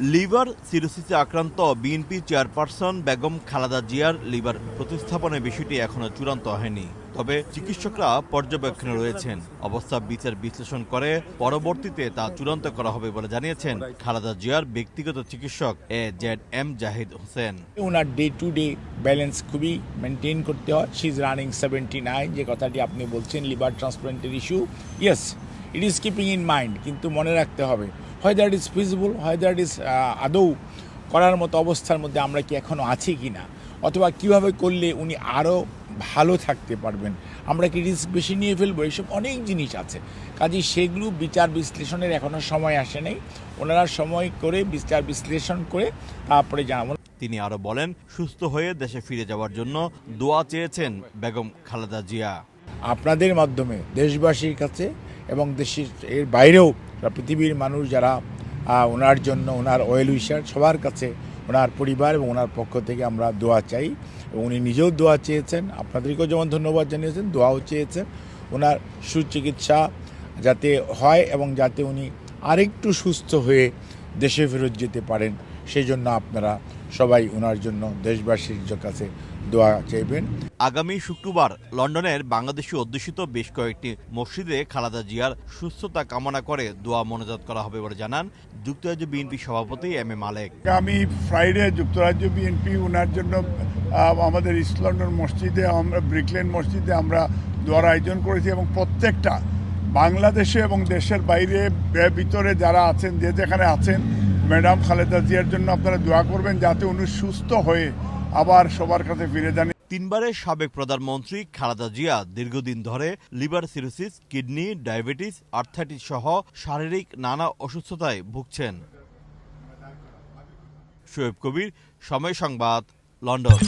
Liver সিরোসিসে আক্রান্ত BNP chairperson Begum Khaleda জিয়ার liver প্রতিস্থাপনের বিষয়টি এখনো চূড়ান্ত হয়নি। তবে চিকিৎসকরা পর্যবেক্ষণে রয়েছেন। অবস্থা বিচার বিশ্লেষণ করে পরবর্তীতে তা চূড়ান্ত করা হবে বলে জানিয়েছেন খালেদা জিয়ার ব্যক্তিগত চিকিৎসক AZM Zahid Hossain. Owner day to day balance খুবই মেনটেন করতে হয়। শি ইজ রানিং 79, যে কথাটি আপনি বলছেন লিভার ট্রান্সপ্লান্টের issue, yes it is keeping in mind, কিন্তু মনে রাখতে হবে হয় দ্যাট ইজ ফিজিবল, হয় দ্যাট ইজ আদৌ করার মতো অবস্থার মধ্যে আমরা কি এখনও আছি কি না, অথবা কীভাবে করলে উনি আরও ভালো থাকতে পারবেন, আমরা কি রিস্ক বেশি নিয়ে ফেলবো, এইসব অনেক জিনিস আছে। কাজেই সেগুলো বিচার বিশ্লেষণের এখনও সময় আসে নাই। ওনারা সময় করে বিচার বিশ্লেষণ করে তারপরে জানাবো। তিনি আরো বলেন, সুস্থ হয়ে দেশে ফিরে যাওয়ার জন্য দোয়া চেয়েছেন বেগম খালেদা জিয়া। আপনাদের মাধ্যমে দেশবাসীর কাছে এবং দেশের এর বাইরেও পৃথিবীর মানুষ যারা ওনার জন্য, ওনার ওয়েল উইশার, সবার কাছে ওনার পরিবার এবং ওনার পক্ষ থেকে আমরা দোয়া চাই। এবং উনি নিজেও দোয়া চেয়েছেন, আপনাদেরকেও যেমন ধন্যবাদ জানিয়েছেন, দোয়াও চেয়েছেন ওনার সুচিকিৎসা যাতে হয় এবং যাতে উনি আরেকটু সুস্থ হয়ে দেশে ফেরত যেতে পারেন, সেই জন্য আপনারা সবাই ওনার জন্য দেশবাসীর কাছে দোয়া চাইবেন। আগামী শুক্রবার লন্ডনের বাংলাদেশি অধ্যুষিত বেশ কয়েকটি মসজিদে খালেদা জিয়ার সুস্থতা কামনা করে দোয়া মোনাজাত করা হবে বলে জানান যুক্তরাজ্য বিএনপি সভাপতি এম এ মালেক। আগামী ফ্রাইডে যুক্তরাজ্য বিএনপি ওনার জন্য আমাদের ইস্ট লন্ডন মসজিদে, আমরা ব্রিকলেন মসজিদে আমরা দোয়ার আয়োজন করেছি এবং প্রত্যেকটা বাংলাদেশে এবং দেশের বাইরে ভিতরে যারা আছেন, যে যেখানে আছেন, ম্যাডাম খালেদা জিয়ার জন্য আপনারা দোয়া করবেন যাতে উনি সুস্থ হয়ে আবার সবার কাছে ফিরে যান। তিনবারের সাবেক প্রধানমন্ত্রী খালেদা জিয়া দীর্ঘদিন ধরে liver cirrhosis, kidney, diabetes, arthritis সহ শারীরিক নানা অসুস্থতায় ভুগছেন। শোয়েব কবির, সময় সংবাদ, লন্ডন।